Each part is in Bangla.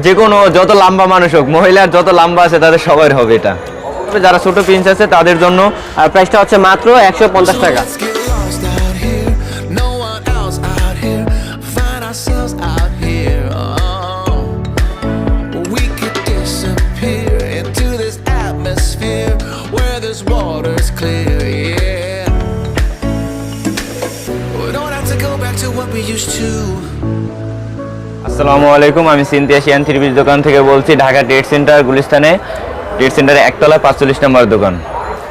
যে কোনো যত লম্বা মানুষ হোক, মহিলার যত লম্বা আছে তাদের সবার হবে এটা। যারা ছোট প্রিন্স আছে তাদের জন্য। আর প্রাইসটা হচ্ছে মাত্র 150 টাকা। Let's get lost out here. No one else out here. Find ourselves out here. Oh, we could disappear into this atmosphere where this water's clear. Yeah. We don't have to go back to what we used to. আসসালামু আলাইকুম, আমি সিনথিয়া শিয়ান থ্রি পিস দোকান থেকে বলছি, ঢাকা ট্রেড সেন্টার গুলিস্তানে। ট্রেড সেন্টারে একতলা 45 নম্বর দোকান।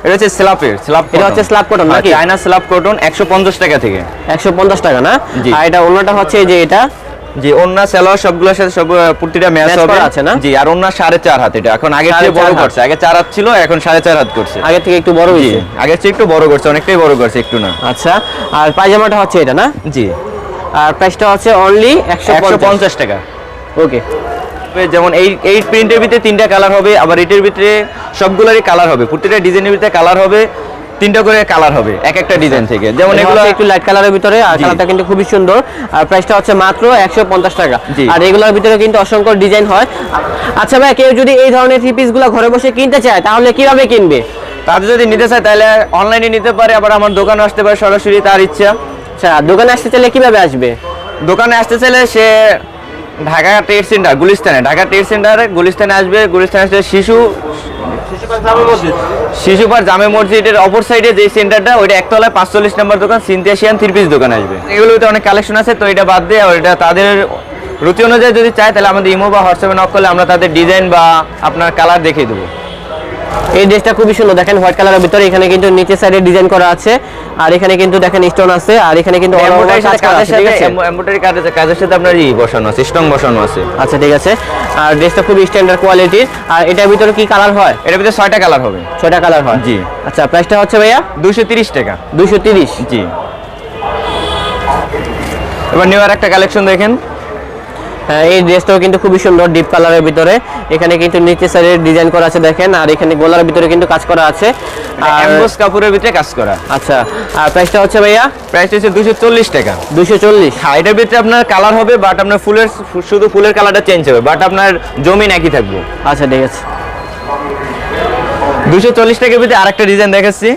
এটা হচ্ছে স্ল্যাপের এটা হচ্ছে স্ল্যাব কটন নাকি? চায়না স্ল্যাব কটন 150 টাকা থেকে। 150 টাকা না? জি। আর এটা ওন্নাটা হচ্ছে এই যে এটা জি, ওন্না সালোয়ার সবগুলোর সাথে সব প্রতিটা ম্যাচ হবে আছে না? জি। আর ওন্না 4.5 হাত। এটা এখন আগে থেকে বড় করছে, আগে 4 হাত ছিল, এখন 4.5 হাত করছে। আগে থেকে একটু বড় হয়েছে। আগে থেকে একটু বড় করছে, অনেকটাই বড় করছে, একটু না। আচ্ছা, আর পায়জামাটা হচ্ছে এটা না? জি। আর প্রাইসটা হচ্ছে অনলি 150 টাকা। ওকে। যেমন এই প্রিন্টের ভিতরে 3টা কালার হবে, আবার এটার ভিতরে সবগুলোরই কালার হবে, প্রতিটা ডিজাইনের ভিতরে কালার হবে, 3টা করে কালার হবে এক একটা ডিজাইন থেকে। যেমন এগুলো একটু লাইট কালারের ভিতরে, আর কালারটা কিন্তু খুবই সুন্দর। আর প্রাইসটা হচ্ছে মাত্র 150 টাকা। আর এগুলোর ভিতরে কিন্তু অসংখ্য ডিজাইন হয়। আচ্ছা ভাই, কেউ যদি এই ধরনের থ্রি পিসগুলো ঘরে বসে কিনতে চায় তাহলে কিভাবে কিনবে? তাদের যদি নিতে চায় তাহলে অনলাইনে নিতে পারে, আবার আমার দোকানে আসতে পারে সরাসরি, তার ইচ্ছা। আচ্ছা, দোকানে আসতে চাইলে কিভাবে আসবে? দোকানে আসতে চাইলে সে ঢাকা ট্রেড সেন্টার গুলিস্তানে, ঢাকা ট্রেড সেন্টারে গুলিস্তানে আসবে। গুলিস্তানে আসলে শিশুপার জামে মসজিদের অপর সাইডে যে সেন্টারটা, ওইটা একতলায় 45 নম্বর দোকান, সিনথিয়া শিয়ান থ্রি পিস দোকান আসবে। এগুলোতে অনেক কালেকশন আছে, তো এটা বাদ দিয়ে ওইটা তাদের রুচি অনুযায়ী যদি চায় তাহলে আমাদের ইমো বা হোয়াটসঅ্যাপে নক করলে আমরা তাদের ডিজাইন বা আপনার কালার দেখিয়ে দেবো। এই ড্রেসটা খুবই সুন্দর, দেখেন হোয়াইট কালারের ভিতরে এখানে কিন্তু নিচে সাইডে ডিজাইন করা আছে, আর এখানে কিন্তু দেখেন স্টোন আছে, আর এখানে কিন্তু এমব্রয়ডারি কাজের সাথে আপনার বসানো আছে, স্টং বসানো আছে। আচ্ছা ঠিক আছে। আর ড্রেসটা খুবই স্ট্যান্ডার্ড কোয়ালিটির। আর এটার ভিতরে কি কালার হয়? এটার ভিতরে 6টা কালার হবে। 6টা কালার হয়? জি। আচ্ছা, প্রাইসটা হচ্ছে ভাইয়া 230 টাকা। 230? জি। এবার নিউ আর একটা কালেকশন দেখেন। হ্যাঁ, এই ড্রেসটাও কিন্তু খুবই সুন্দর, ডিপ কালারের ভিতরে। এখানে কিন্তু নিচে সাইডে ডিজাইন করা আছে দেখেন, আর এখানে গলার ভিতরে কিন্তু কাজ করা আছে, আর এমবোস কাপড়ের ভিতরে কাজ করা। আচ্ছা, আর প্রাইসটা হচ্ছে ভাইয়া? প্রাইসটা হচ্ছে 240 টাকা। 240? হ্যাঁ, এটার ভিতরে আপনার কালার হবে, বাট আপনার শুধু ফুলের কালারটা চেঞ্জ হবে, বাট আপনার জমিন একই থাকবে। আচ্ছা ঠিক আছে। 240 টাকার ভিতরে আরেকটা ডিজাইন দেখাচ্ছি।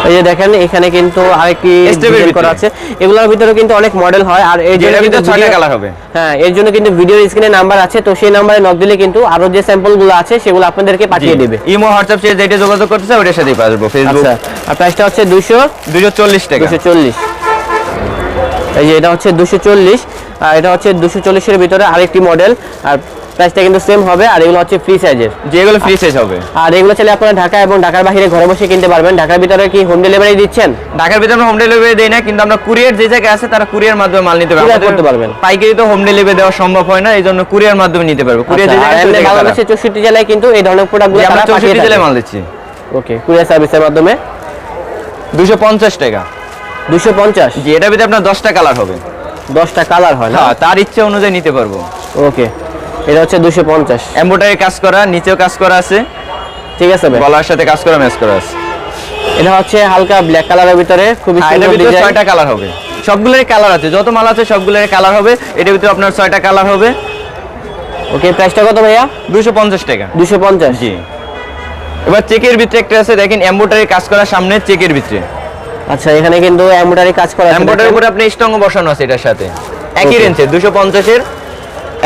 এই যে দেখেন, এখানে কিন্তু আরেকটি ডিজাইন করা আছে। এগুলোর ভিতরে কিন্তু অনেক মডেল হয়, আর এর জন্য কিন্তু 6টা কালার হবে। হ্যাঁ, এর জন্য কিন্তু ভিডিওর স্ক্রিনে নাম্বার আছে, তো সেই নম্বরে নক দিলে কিন্তু আরো যে স্যাম্পলগুলো আছে সেগুলো আপনাদেরকে পাঠিয়ে দেবে। ইমো হোয়াটসঅ্যাপ সে যেটা যোগাযোগ করতে চায় ওটার সাথেই পারবো। ফেসবুক। আচ্ছা, আর প্রাইসটা হচ্ছে 240 টাকা। 240। এই যে এটা হচ্ছে 240, আর এটা হচ্ছে 240 এর ভিতরে আরেকটি মডেল, আর প্রাইসটা কিন্তু সেম হবে। আর এগুলো হচ্ছে ফ্রি সাইজের, যেগুলো ফ্রি সাইজ হবে। আর এগুলো চাইলে আপনারা ঢাকা এবং ঢাকার বাইরে ঘরে বসে কিনতে পারবেন। ঢাকার ভিতরে কি হোম ডেলিভারি দিচ্ছেন? ঢাকার ভিতরে হোম ডেলিভারি দেই না, কিন্তু আমরা কুরিয়ার যে জায়গায় আছে তারা কুরিয়ার মাধ্যমে মাল নিতে পারবেন। পাইকারি তো হোম ডেলিভারি দেওয়া সম্ভব হয় না, এই জন্য কুরিয়ার মাধ্যমে নিতে পারবে। কুরিয়ার যে জায়গায় বাংলাদেশের 64 জেলায় কিন্তু এই ধরনের প্রোডাক্টগুলো আমরা 64 জেলায় মাল দিচ্ছি। ওকে, কুরিয়ার সার্ভিসের মাধ্যমে। 250 টাকা। 250? জি। এটার ভিতরে আপনার 10টা কালার হবে। 10টা কালার হয় না? হ্যাঁ, তার ইচ্ছা অনুযায়ী নিতে পারবো। ওকে, এটা হচ্ছে 250। এমব্রয়ডারি কাজ করা, নিচেও কাজ করা আছে। ঠিক আছে ভাই, গলার সাথে কাজ করা, ম্যাচ করা আছে। এটা হচ্ছে হালকা ব্ল্যাক কালারের ভিতরে, খুবই সুন্দর ডিজাইন। 6টা কালার হবে, সবগুলোরই কালার আছে, যত মাল আছে সবগুলোরই কালার হবে। এটার ভিতরে আপনার 6টা কালার হবে। ওকে, প্রাইসটা কত ভাইয়া? 250 টাকা। 250? জি। এবার চেকের ভিতরে একটা আছে দেখেন, এমব্রয়ডারি কাজ করা, সামনে চেকের ভিতরে। আচ্ছা, এখানে কিন্তু এমব্রয়ডারি কাজ করা আছে। এমব্রয়ডারির উপরে আপনি স্টং বসানো আছে এটার সাথে, একই রেঞ্জে 250 এর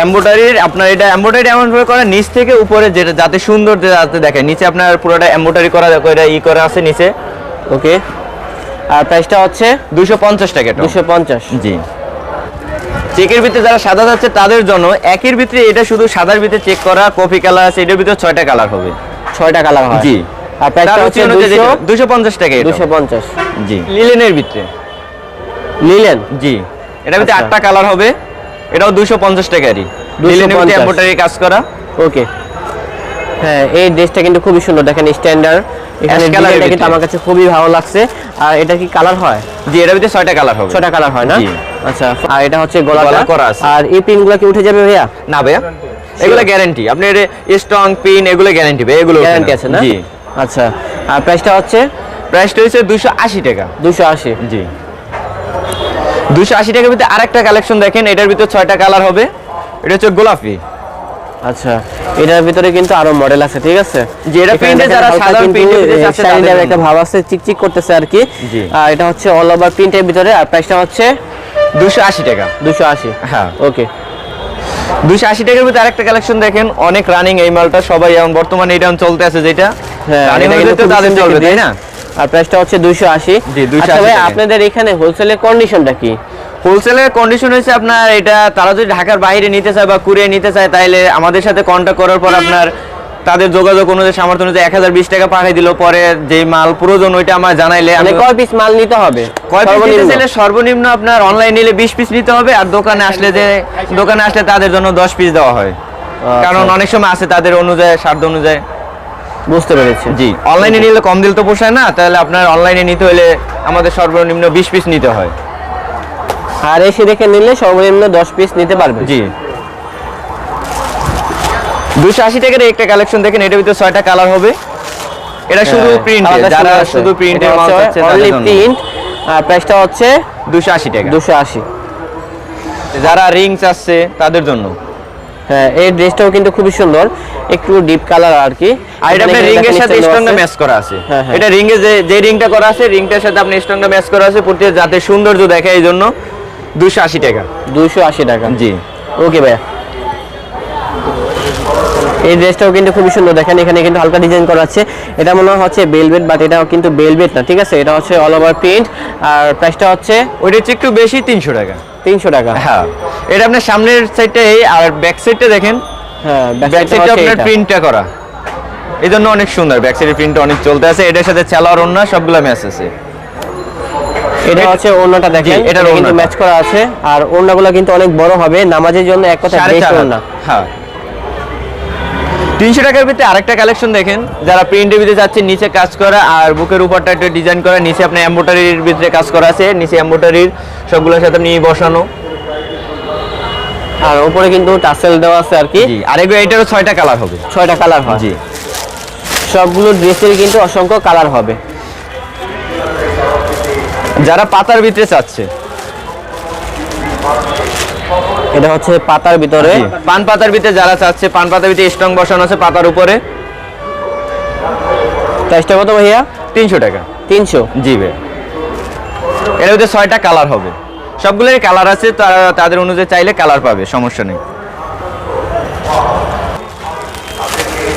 এমব্রয়ডারির। আপনার এটা এমব্রয়ডারি এমন ভাবে করা নিচ থেকে উপরে, যেটা যাতে সুন্দর যাতে দেখে। নিচে আপনার পুরোটা এমব্রয়ডারি করা, করা আছে নিচে। ওকে, আর প্রাইসটা হচ্ছে 250 টাকা। 250? জি। চেকের ভিতরে যারা সাদা যাচ্ছে তাদের জন্য একের ভিতরে, এটা শুধু সাদার ভিতরে চেক করা, কফি কালার আছে, এটার ভিতরে 6টা কালার হবে। 6টা কালার হয়? জি। আর প্রাইসটা হচ্ছে 250 টাকা। 250? জি। লিলেনের ভিতরে। লিলেন? জি। এটার ভিতরে 8টা কালার হবে, এটাও 250 টাকারই। লিলেনের ভিতরে এমব্রয়ডারি কাজ করা। ওকে। হ্যাঁ, এই ড্রেসটা কিন্তু খুবই সুন্দর, দেখেন স্ট্যান্ডার্ড। এখানে ডিজাইনটা কিন্তু আমার কাছে খুবই ভালো লাগছে। আর এটা কি কালার হয়? জি, এর ভিতরে 6টা কালার হবে। 6টা কালার হয় না? জি। আচ্ছা, আর এটা হচ্ছে গলা করা আছে। আর এই পিনগুলো কি উঠে যাবে ভাইয়া? না ভাইয়া, এগুলো গ্যারান্টি। আপনি স্ট্রং পিন এগুলো গ্যারান্টি ভাই, এগুলো গ্যারান্টি আছে না? জি। আচ্ছা, আর প্রাইসটা হচ্ছে? প্রাইসটা হচ্ছে 280 টাকা। 280? জি। 280 টাকার ভিতরে আরেকটা কালেকশন দেখেন, এটার ভিতরে 6টা কালার হবে। এটা হচ্ছে গোলাপি। আচ্ছা, এটার ভিতরে কিন্তু আরো মডেল আছে, ঠিক আছে? যে এটা প্রিন্টে যারা সাধারণ প্রিন্টের ভিতরে চাচ্ছে তাদের একটা ভাব আছে, চিকচিক করতেছে আর কি। জি। আর এটা হচ্ছে অল ওভার প্রিন্টের ভিতরে, আর প্রাইসটা হচ্ছে 280 টাকা। 280। হ্যাঁ, ওকে। 280 টাকার ভিতরে আরেকটা কালেকশন দেখেন, অনেক রানিং এই মালটা, সবাই এখন বর্তমানে এটা চলতে আছে, যেটা হ্যাঁ, রানিং এটা হলে কিন্তু তো তাদের খুব চলবে, সুন্দর তাই না? আর প্রাইসটা হচ্ছে 280। জি, 280 আচ্ছা ভাই, টাকা। আপনাদের এখানে হোলসেলের কন্ডিশনটা কি? হোলসেলের কন্ডিশন হচ্ছে আপনার এটা, তারা যদি ঢাকার বাইরে নিতে চায় বা কুরিয়ে নিতে চায়, তাইলে আমাদের সাথে কন্ট্যাক্ট করার পর আপনার তাদের যোগাযোগ অনুযায়ী সামর্থ্য অনুযায়ী 1020 টাকা পাঠিয়ে দিল, পরে যেই মাল প্রয়োজন ওইটা আমার জানাইলে মানে কয় পিস মাল নিতে হবে? কয় পিস নিতে চাইলে সর্বনিম্ন আপনার অনলাইন নিলে 20 পিস নিতে হবে, আর দোকানে আসলে তাদের জন্য 10 পিস দেওয়া হয়। কারণ অনেক সময় আছে তাদের অনুযায়ী, সাধ্য অনুযায়ী। বুঝতে পেরেছি। জি, অনলাইনে নিলে কম দিল তো পোষায় না, তাহলে আপনার অনলাইনে নিতে হলে আমাদের সর্বনিম্ন 20 পিস নিতে হয়। আর এসে দেখে নিলে সর্বনিম্ন 10 পিস নিতে পারবে। জি। 280 টাকার একটা কালেকশন দেখেন, এটার ভিতরে 6টা কালার হবে। এটা শুধু প্রিন্ট, যারা শুধু প্রিন্টের মাল চাচ্ছে তাদের জন্য। প্রিন্ট, আর প্রাইসটা হচ্ছে 280 টাকা। 280। যারা রিং চাচ্ছে তাদের জন্য। হ্যাঁ, এই ড্রেসটাও কিন্তু খুবই সুন্দর, একটু ডিপ কালার আর কি। আর এটা আপনার রিং এর সাথে স্টোনটা ম্যাচ করা আছে। হ্যাঁ, হ্যাঁ। এটা রিং এ যে রিংটা করা আছে, রিংটার সাথে আপনি স্টোনটা ম্যাচ করা আছে, প্রত্যেক যাতে সৌন্দর্য দেখায়, এই জন্য 280 টাকা। 280 টাকা। জি। ওকে ভাইয়া, এই ড্রেসটাও কিন্তু খুবই সুন্দর, দেখেন এখানে কিন্তু হালকা ডিজাইন করা আছে। এটা মনে হচ্ছে বেলভেট, বাট এটাও কিন্তু বেলভেট না, ঠিক আছে? এটা হচ্ছে অল ওভার প্রিন্ট, আর প্রাইসটা হচ্ছে ওইটা হচ্ছে একটু বেশি, 300 টাকা। 300 টাকা। হ্যাঁ, এটা আপনার সামনের সাইডটা এই, আর ব্যাক সাইডটা দেখেন, হ্যাঁ, ব্যাক সাইডটা আপনার প্রিন্টটা করা, এই জন্য অনেক সুন্দর। ব্যাক সাইডের প্রিন্টটা অনেক চলতে আছে, এটার সাথে চালার ওন্না সবগুলো ম্যাচ আছে। এটা হচ্ছে ওন্নাটা দেখেন, এটার এটা কিন্তু ওড়নাটা। ম্যাচ করা আছে, আর ওন্নাগুলো কিন্তু অনেক বড় হবে, নামাজের জন্য এক কথা বেস্ট 4.5 ওন্না। হ্যাঁ, 300 টাকার ভিতরে আরেকটা কালেকশন দেখেন, যারা প্রিন্টের ভিতরে যাচ্ছে, নিচে কাজ করা আর বুকের উপরটা একটু ডিজাইন করা, নিচে আপনি এমব্রয়ডারির ভিতরে কাজ করা আছে, নিচে এমব্রয়ডারির সবগুলোর সাথে আপনি বসানো, আর উপরে কিন্তু টাসেল দেওয়া আছে আর কি। জি। আর এটারও 6টা কালার হবে। 6টা কালার হয়। জি। সবগুলো ড্রেসের কিন্তু অসংখ্য কালার হবে। যারা পাতার ভিতরে চাচ্ছে, এটা হচ্ছে পাতার ভিতরে, জি, পান পাতার ভিতরে যারা চাচ্ছে, পান পাতার ভিতরে স্ট্রং বসানো আছে পাতার উপরে। প্রাইসটা কত ভাইয়া? 300 টাকা। 300। জি ভাই, এর ভিতরে 6টা কালার হবে, সবগুলোরই কালার আছে, তারা তাদের অনুযায়ী চাইলে কালার পাবে, সমস্যা নেই।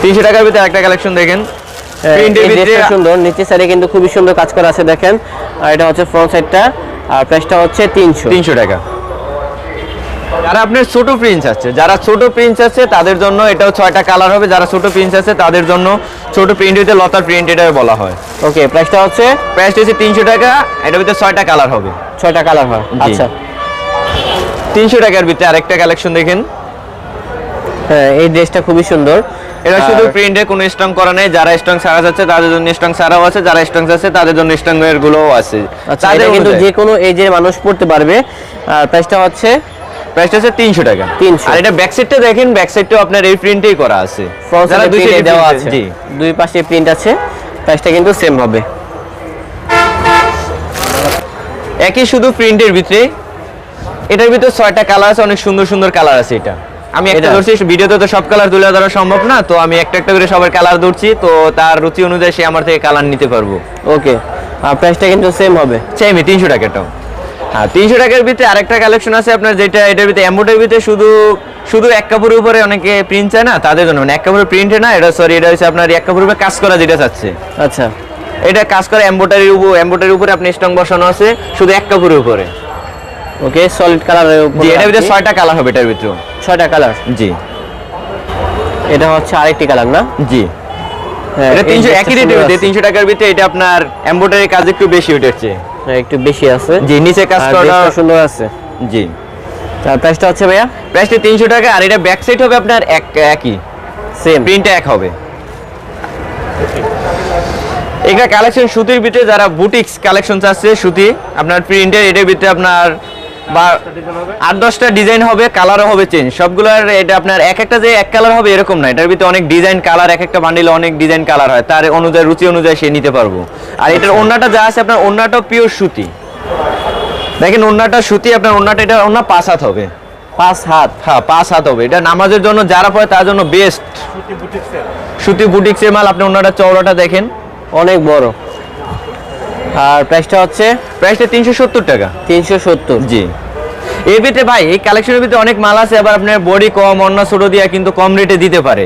300 টাকার ভিতরে একটা কালেকশন দেখেন, প্রিন্টের এই ভিতরে ড্রেসটা সুন্দর, নিচের সাইডে কিন্তু খুবই সুন্দর কাজ করা আছে দেখেন। আর এটা হচ্ছে ফ্রন্ট সাইডটা, আর প্রাইসটা হচ্ছে 300 টাকা। যারা আপনার ছোট প্রিন্স আছে, যারা ছোট প্রিন্স আছে তাদের জন্য এটাও 6টা কালার হবে। যারা ছোট প্রিন্স আছে তাদের জন্য ছোট প্রিন্ট হইতে লতার প্রিন্ট এটা বলা হয়। ওকে, প্রাইসটা হচ্ছে 300 টাকা। এটার ভিতরে 6টা কালার হবে। 6টা কালার হয়। জি। আচ্ছা, 300 টাকার ভিতরে আরেকটা কালেকশন দেখেন, হ্যাঁ, এই ড্রেসটা খুবই সুন্দর। এটা আর শুধু প্রিন্টে কোনো স্ট্রং করা নেই, যারা স্ট্রং সারা যাচ্ছে তাদের জন্য স্ট্রং সারাও আছে, যারা স্ট্রং আছে তাদের জন্য স্ট্রং এর গুলোও আছে। আচ্ছা, এটা কিন্তু যে কোনো এজের মানুষ পড়তে পারবে। আর প্রাইসটা হচ্ছে 300 টাকা। 300। আর এটা ব্যাক সাইডটা দেখেন, ব্যাক সাইডটাও আপনার এই প্রিন্টেই করা আছে, ফ্রন্ট যারা সাইডে দুই প্রিন্ট সাইডে দেওয়া print আছে, জি। দুই পাশে প্রিন্ট আছে, প্রাইসটা কিন্তু সেম হবে। একই শুধু প্রিন্টের ভিতরে, এটার ভিতরে 6টা কালার আছে, অনেক সুন্দর সুন্দর কালার আছে। এটা আমি একটা এটা? ধরছি, ভিডিওতে তো সব কালার তুলে ধরা সম্ভব না, তো আমি একটা একটা করে সবার কালার ধরছি, তো তার রুচি অনুযায়ী সে আমার থেকে কালার নিতে পারবো। ওকে, আর প্রাইসটা কিন্তু সেম হবে। সেমই 300 টাকাটাও। হ্যাঁ, 300 টাকার ভিতরে আরেকটা কালেকশন আছে আপনার, যেটা এটার ভিতরে এমব্রয়ডারির ভিতরে শুধু এক কাপড়ের উপরে অনেকে প্রিন্ট চায় না, তাদের জন্য। মানে এক কাপড়ের প্রিন্টে না, এটা সরি, এটা হচ্ছে আপনার এক কাপড়ের উপরে কাজ করা যেটা চাচ্ছে। আচ্ছা, এটা কাজ করা এমব্রয়ডারির উপরে আপনি স্ট্রং বসানো আছে, শুধু এক কাপড়ের উপরে। ওকে, সলিড কালারের উপর। জি, এটার ভিতরে 6টা কালার হবে এটার ভিতরে। 6টা কালার। জি। এটা হচ্ছে আরেকটি কালার না? জি। হ্যাঁ, এটা এই 300 ড্রেসটা একই সুন্দর রেটে আছে। 300 টাকার ভিতরে এটা আপনার এমব্রয়ডারির কাজ একটু বেশি উঠেছে। হ্যাঁ, একটু বেশি আছে। জি, নিচে কাজ আর করা ড্রেসটা সুন্দর আছে। জি। আর প্রাইসটা হচ্ছে ভাইয়া প্রাইসটা 300 টাকা। আর এটা ব্যাক সাইড হবে আপনার একই, সেম, প্রিন্টটা এক হবে। এটা কালেকশন সুতির ভিতরে, যারা বুটিক্স কালেকশন চাচ্ছে সুতি আপনার প্রিন্টের, এটার ভিতরে আপনার বা 8-10টা ডিজাইন হবে, কালারও হবে চেঞ্জ সবগুলোর। এটা আপনার এক একটা যে এক কালার হবে এরকম না, এটার ভিতরে অনেক ডিজাইন কালার, এক একটা বান্ডিলে অনেক ডিজাইন কালার হয়, তার অনুযায়ী রুচি অনুযায়ী সে নিতে পারবো। আর এটার ওন্নাটা যা আছে আপনার, ওন্নাটাও পিওর সুতি। দেখেন ওন্নাটা সুতি, আপনার ওন্নাটা এটা ওন্না 5 হাত হবে। 5 হাত? হ্যাঁ 5 হাত হবে। এটা নামাজের জন্য যারা পড়ে তার জন্য বেস্ট। সুতি বুটিক্সের মাল। আপনি ওন্নাটা চওড়াটা দেখেন অনেক বড়। আর প্রাইসটা হচ্ছে? প্রাইসটা 370 টাকা। 370? জি। এর ভিতরে ভাই এই কালেকশনের ভিতরে অনেক মাল আছে, আবার আপনার বডি কম অন্য ছোট দিয়া কিন্তু কম রেটে দিতে পারে,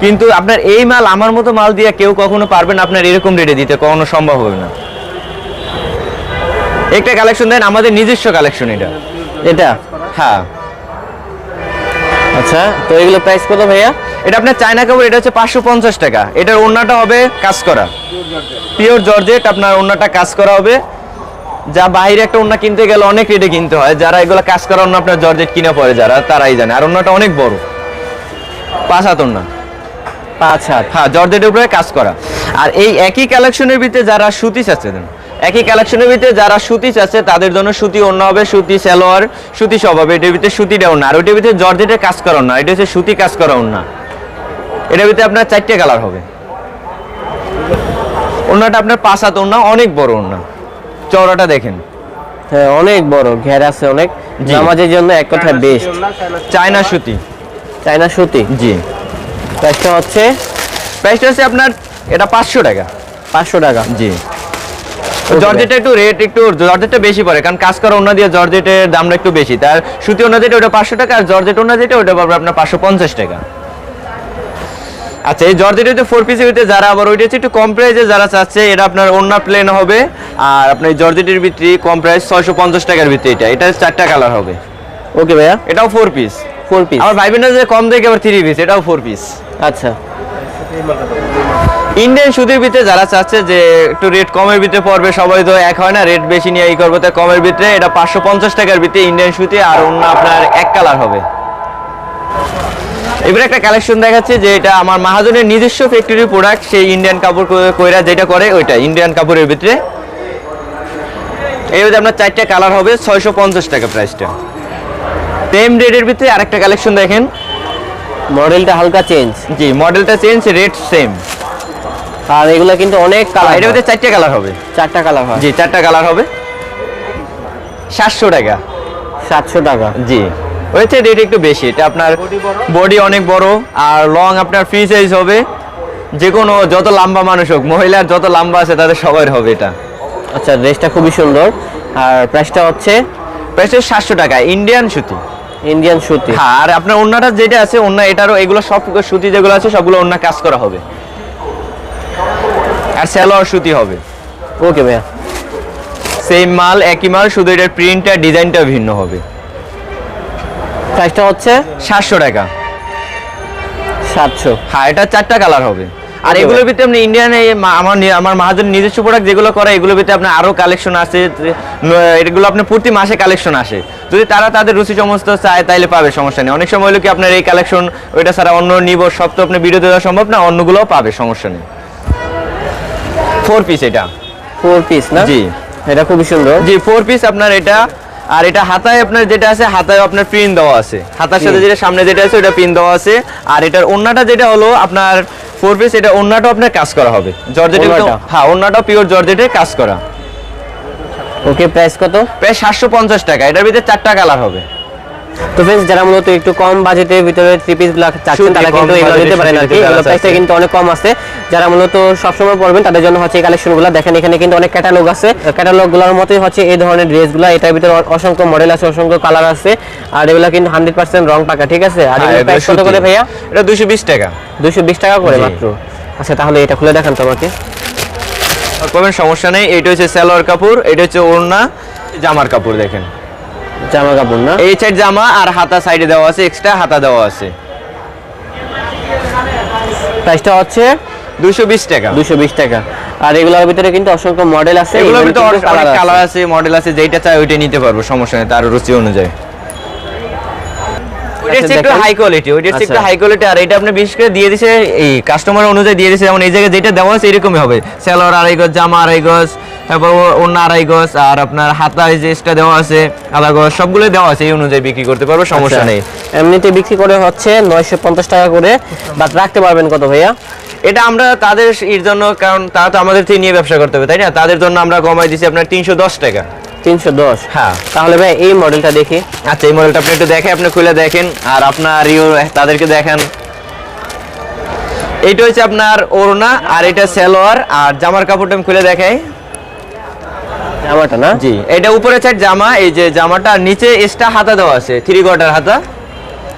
কিন্তু আপনার এই মাল আমার মতো মাল দিয়ে কেউ কখনো পারবে না আপনার এরকম রেটে দিতে, কখনো সম্ভব হবে না। একটা কালেকশন দেন, আমাদের নিজস্ব কালেকশন এটা। এটা? হ্যাঁ। আচ্ছা, তো এগুলো প্রাইস কত ভাইয়া? এটা আপনার চায়না কাপড়, এটা হচ্ছে 550 টাকা। এটার ওড়নাটা হবে কাজ করা, পিওর জর্জেট। আপনার ওড়নাটা কাজ করা হবে, যা বাইরে একটা ওড়না কিনতে গেলে অনেক রেটে কিনতে হয়। যারা এগুলো কাজ করা ওড়না আপনার জর্জেট কিনে পড়ে যারা, তারাই জানে। আর ওড়নাটা অনেক বড়, 5 হাত ওড়না। 5 হাত? হ্যাঁ, জর্জেটের উপরে কাজ করা। আর এই একই কালেকশনের ভিতরে যারা সুতি চাচ্ছে, একই কালেকশনের ভিতরে যারা সুতি চাচ্ছে তাদের জন্য সুতি ওড়না হবে, সুতি সালোয়ার, সুতি সব হবে। এটার ভিতরে সুতিটা ওড়না, আর ওইটার ভিতরে জর্জেটের কাজ করা ওড়না। এটা হচ্ছে সুতি কাজ করা ওড়না। এটার ভিতরে আপনার 4টে কালার হবে। ওড়নাটা আপনার 5 হাত ওড়না, অনেক বড় ওড়না। চওড়াটা দেখেন। হ্যাঁ অনেক বড়, ঘের আছে অনেক। নামাজের জন্য এক কথায় বেস্ট। চায়না সুতি। চায়না সুতি? জি। প্রাইসটা হচ্ছে? প্রাইসটা হচ্ছে আপনার এটা 500 টাকা। 500 টাকা? জি। জর্জেটটা একটু রেট, একটু জর্জেটটা বেশি পড়ে, কারণ কাজ করা ওড়না দিয়ে জর্জেটের দামটা একটু বেশি। তার সুতি ওড়না যেটা ওটা 500 টাকা, আর জর্জেট ওড়না যেটা ওটা পাবে আপনার 550 টাকা। আচ্ছা, এই জর্জেটের যে 4 পিসের ভিতরে যারা আবার ওইটা হচ্ছে একটু কম প্রাইসে যারা চাচ্ছে, এটা আপনার ওড়না প্লেন হবে, আর আপনার এই জর্জেটের ভিতরে কম প্রাইস 650 টাকার ভিতরে। এটা 4টা কালার হবে। ওকে ভাইয়া। এটাও 4 পিস। 4 পিস? আমার ভাই বোনেরা যে কম দেখে আবার 3 পিস, এটাও 4 পিস। আচ্ছা। ইন্ডিয়ান সুতির ভিতরে যারা চাচ্ছে যে একটু রেট কমের ভিতরে পড়বে, সবাই তো এক হয় না, রেট বেশি নিয়ে এই করবো, তাই কমের ভিতরে এটা 550 টাকার ভিতরে ইন্ডিয়ান সুতি, আর অন্য আপনার এক কালার হবে। এবারে একটা কালেকশন দেখাচ্ছে যে এটা আমার মাহাজনের নিজস্ব ফ্যাক্টরি প্রোডাক্ট, সেই ইন্ডিয়ান কাপড় কইরা যেটা করে ওইটা ইন্ডিয়ান কাপড়ের ভিতরে। এই হচ্ছে আপনার 4টে কালার হবে, 650 টাকা প্রাইসটা। সেম রেটের ভিতরে আরেকটা কালেকশন দেখেন। মডেলটা হালকা চেঞ্জ? জি, মডেলটা চেঞ্জ, রেট সেম। আর এগুলো কিন্তু অনেক কালার। এটার ভিতরে 4টে কালার হবে। 4টা কালার হয়? জি, 4টা কালার হবে। 700 টাকা। 700 টাকা? জি। হয়েছে রেট একটু বেশি। এটা আপনার বডি অনেক বড়, আর লং আপনার ফ্রি সাইজ হবে। যে কোনো যত লম্বা মানুষ হোক, মহিলার যত লম্বা আছে তাদের সবার হবে এটা। আচ্ছা, ড্রেসটা খুবই সুন্দর। আর প্রাইসটা হচ্ছে? প্রাইসটা 700 টাকা, ইন্ডিয়ান সুতি। ইন্ডিয়ান সুতি? হ্যাঁ। আর আপনার ওন্নাটা যেটা আছে, ওন্না এটারও এগুলো সব সুতি যেগুলো আছে সবগুলো ওন্না কাজ করা হবে, আর সালোয়ার সুতি হবে। ওকে ভাইয়া। সেম মাল, একই মাল, শুধু এটার প্রিন্টটা ডিজাইনটা ভিন্ন হবে। প্রাইসটা হচ্ছে? 700 টাকা। 700? হ্যাঁ, এটা 4টা কালার হবে। আর এগুলোর ভিতরে আপনি ইন্ডিয়ান আমার মাহাজন নিজস্ব প্রোডাক্ট যেগুলো করে, এগুলোর ভিতরে আপনার আরো কালেকশন আছে। এগুলো আপনার প্রতি মাসে কালেকশন আসে। যদি তারা তাদের রুচি সমস্ত চায় তাইলে পাবে, সমস্যা নেই। অনেক সময় হলো কি আপনার এই কালেকশন ওইটা ছাড়া অন্য নিব, সব তো আপনি ভিডিও দেওয়া সম্ভব না, অন্যগুলোও পাবে, সমস্যা নেই। 4 পিস এটা। 4 পিস না? জি। এটা খুবই সুন্দর। জি, 4 পিস আপনার এটা। আর এটা হাতায় আপনার যেটা আছে, হাতায় আপনার প্রিন্ট দেওয়া আছে, হাতার সাথে যেটা সামনে যেটা আছে ওটা প্রিন্ট দেওয়া আছে। আর এটার ওন্নাটা যেটা হলো আপনার 4 পিস, এটা ওন্নাটাও আপনার কাজ করা হবে জর্জেটের। হ্যাঁ, ওন্নাটাও পিওর জর্জেটের কাজ করা। ওকে, প্রাইস কত? প্রায় 750 টাকা। এটার ভিতরে 4টা কালার হবে। তো फ्रेंड्स, যারা মূলত একটু কম বাজেটের ভিতরে 3 পিস গুলো চাচ্ছেন তারা কিন্তু এগুলো নিতে পারেন আর কি। এগুলো প্রাইসটা কিন্তু অনেক কম আছে। যারা মূলত সবসময় পরবেন তাদের জন্য হচ্ছে এই কালেকশনগুলো। দেখেন এখানে কিন্তু অনেক ক্যাটালগ আছে। ক্যাটালগুলোর মতোই হচ্ছে এই ধরনের ড্রেসগুলো। এটার ভিতরে অসংখ্য মডেল আছে, অসংখ্য কালার আছে। আর এগুলো কিন্তু 100% রং পাকা, ঠিক আছে? আর এগুলো প্রাইস কত করে ভাইয়া? এটা 220 টাকা। 220 টাকা করে মাত্র? আচ্ছা, তাহলে এটা খুলে দেখান তো আমাকে। কোনো সমস্যা নেই। এটা হচ্ছে সালোয়ার কাপড়, এটা হচ্ছে ওড়না, জামার কাপড়। দেখেন জামা কাপড় না? এই সাইড জামা, আর হাতা সাইডে দেওয়া আছে, এক্সট্রা হাতা দেওয়া আছে। প্রাইসটা হচ্ছে 220 টাকা। 220 টাকা। আর এগুলোর ভিতরে কিন্তু অসংখ্য মডেল আছে, এগুলোর ভিতরে অনেক কালার আছে, মডেল আছে, যেটা চাই ওইটা নিতে পারবো, সমস্যা নেই, তার রুচি অনুযায়ী। ওইটা একটু হাই কোয়ালিটি, ওইটা একটু হাই কোয়ালিটি। আর এটা আপনি বিশেষ করে দিয়ে দিছে এই কাস্টমার অনুযায়ী দিয়ে দিছে, যেমন এই জায়গায় যেটা দেওয়া আছে এরকমই হবে। সালোয়ার 2.5 গজ, জামা 2.5 গজ, তারপর ওড়না 2.5 গজ, আর আপনার হাতা যে এক্সট্রা দেওয়া আছে 1.5 গজ, সবগুলো দেওয়া আছে। এই অনুযায়ী বিক্রি করতে পারবো, সমস্যা নেই। এমনিতে বিক্রি করে হচ্ছে 950 টাকা করে, বাট রাখতে পারবেন কত ভাইয়া? এটা আমরা তাদের এর জন্য, কারণ তারা তো আমাদের থেকে নিয়ে ব্যবসা করতে হবে, তাই না? তাদের জন্য আমরা কমাই দিছি আপনার 310 টাকা। 310। হ্যাঁ। তাহলে ভাই এই মডেলটা দেখি। আচ্ছা, এই মডেলটা আপনি একটু দেখে আপনি খুলে দেখেন, আর আপনার তাদেরকে দেখান। এইটা হচ্ছে আপনার ওড়না, আর এটা সালোয়ার, আর জামার কাপড়টা আমি খুলে দেখাই। জামাটা না? জি, এটা উপরে সাইড জামা, এই যে জামাটা নিচে এক্সট্রা হাতা দেওয়া আছে, 3/4 হাতা।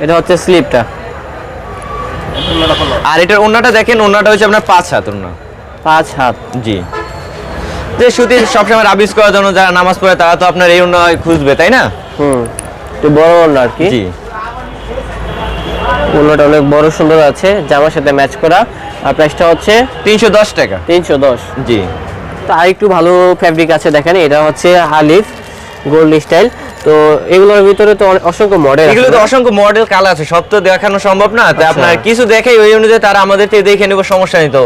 এটা হচ্ছে স্লিপটা। আর এটার ওড়নাটা দেখেন, ওড়নাটা হচ্ছে আপনার 5 হাত ওড়না। 5 হাত। জি, যে সুতির সবসময় রাবিশ করার জন্য যারা নামাজ পড়ে তারা তো আপনার এই ওড়না খুঁজবে, তাই না? একটু বড় ওড়না আর কি। জি, ওড়নাটা অনেক বড় সুন্দর আছে, জামার সাথে ম্যাচ করা। আর প্রাইসটা হচ্ছে 310 টাকা। 310। জি, তো আরেকটু ভালো ফ্যাব্রিক আছে দেখেন, এটা হচ্ছে আলিফ গোল্ড স্টাইল। তো এগুলোর ভিতরে তো অসংখ্য মডেল, এগুলো তো অসংখ্য মডেল কালার আছে, সব তো দেখানো সম্ভব না। তো আপনার কিছু দেখে ওই অনুযায়ী তারা আমাদের থেকে দেখে নেব, সমস্যা নেই। তো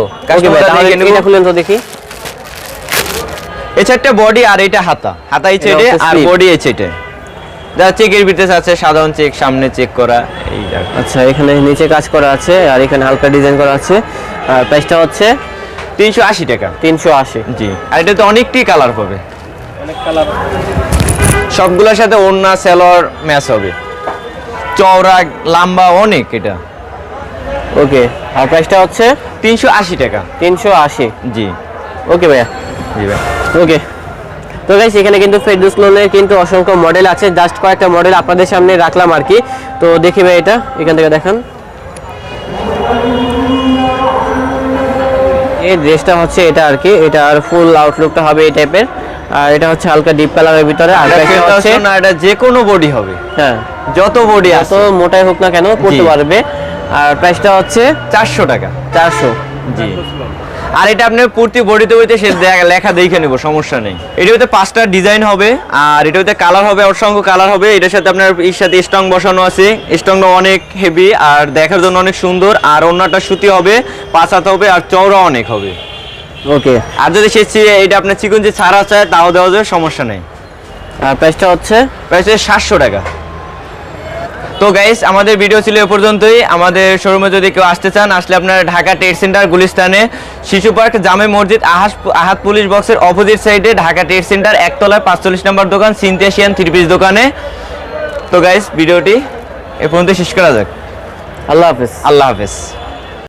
এটা খুলেন তো দেখি। এই চারটা বডি, আর এটা হাতা, হাতা এই সাইডে, আর বডি এই সাইডে। যা চেকের ভিতরে আছে, সাধারণ চেক, সামনে চেক করা এই। আচ্ছা, এখানে নিচে কাজ করা আছে, আর এখানে হালকা ডিজাইন করা আছে। আর প্রাইসটা হচ্ছে 380 টাকা। 380। জি, আর এটা তো অনেকটি কালার পাবে, অনেক কালার, সবগুলোর সাথে ওড়না সালোয়ার ম্যাচ হবে, চওড়া লম্বা অনেক এটা। ওকে, আর প্রাইসটা হচ্ছে 380 টাকা। 380। জি, ওকে ভাইয়া। জি ভাই। ওকে, তো গাইস এখানে কিন্তু ফেরদৌস লোনের কিন্তু অসংখ্য মডেল আছে, জাস্ট কয়েকটা মডেল আপনাদের সামনে রাখলাম আর কি। তো দেখি ভাই, এটা এখান থেকে দেখান। এই ড্রেসটা হচ্ছে এটা আর কি, এটার ফুল আউটলুকটা হবে এই টাইপের। আর এটা হচ্ছে হালকা ডিপ কালারের ভিতরে। আর এটা হচ্ছে না, এটা যে কোনো বডি হবে, হ্যাঁ যত বডি এত আছে মোটাই হোক না কেন পড়তে পারবে। আর প্রাইসটা হচ্ছে 400 টাকা। 400। জি, আর এটা আপনি পূর্তি বডিতে বইতে সে লেখা দেখে নেব, সমস্যা নেই। এটা হতে 5টা ডিজাইন হবে, আর এটা হতে কালার হবে, অসংখ্য কালার হবে। এটার সাথে আপনার এর সাথে স্টং বসানো আছে, স্টংটা অনেক হেভি আর দেখার জন্য অনেক সুন্দর। আর ওড়নাটা সুতি হবে, 5 হাত হবে, আর চওড়া অনেক হবে। ওকে, আর যদি সে এটা আপনার চিকন যে ছাড়া চায় তাও দেওয়া যাবে, সমস্যা নেই। আর প্রাইসটা হচ্ছে প্রাইস 700 টাকা। তো গাইস, আমাদের ভিডিও ছিল এ পর্যন্তই। আমাদের শোরুমে যদি কেউ আসতে চান, আসলে আপনার ঢাকা ট্রেড সেন্টার গুলিস্তানে শিশু পার্ক জামে মসজিদ আহাদ পুলিশ বক্সের অপোজিট সাইডে ঢাকা ট্রেড সেন্টার একতলায় 45 নম্বর দোকান, সিনথিয়া 3 পিস দোকানে। তো গাইস, ভিডিওটি এ পর্যন্ত শেষ করা যাক। আল্লাহ হাফেজ। আল্লাহ হাফেজ।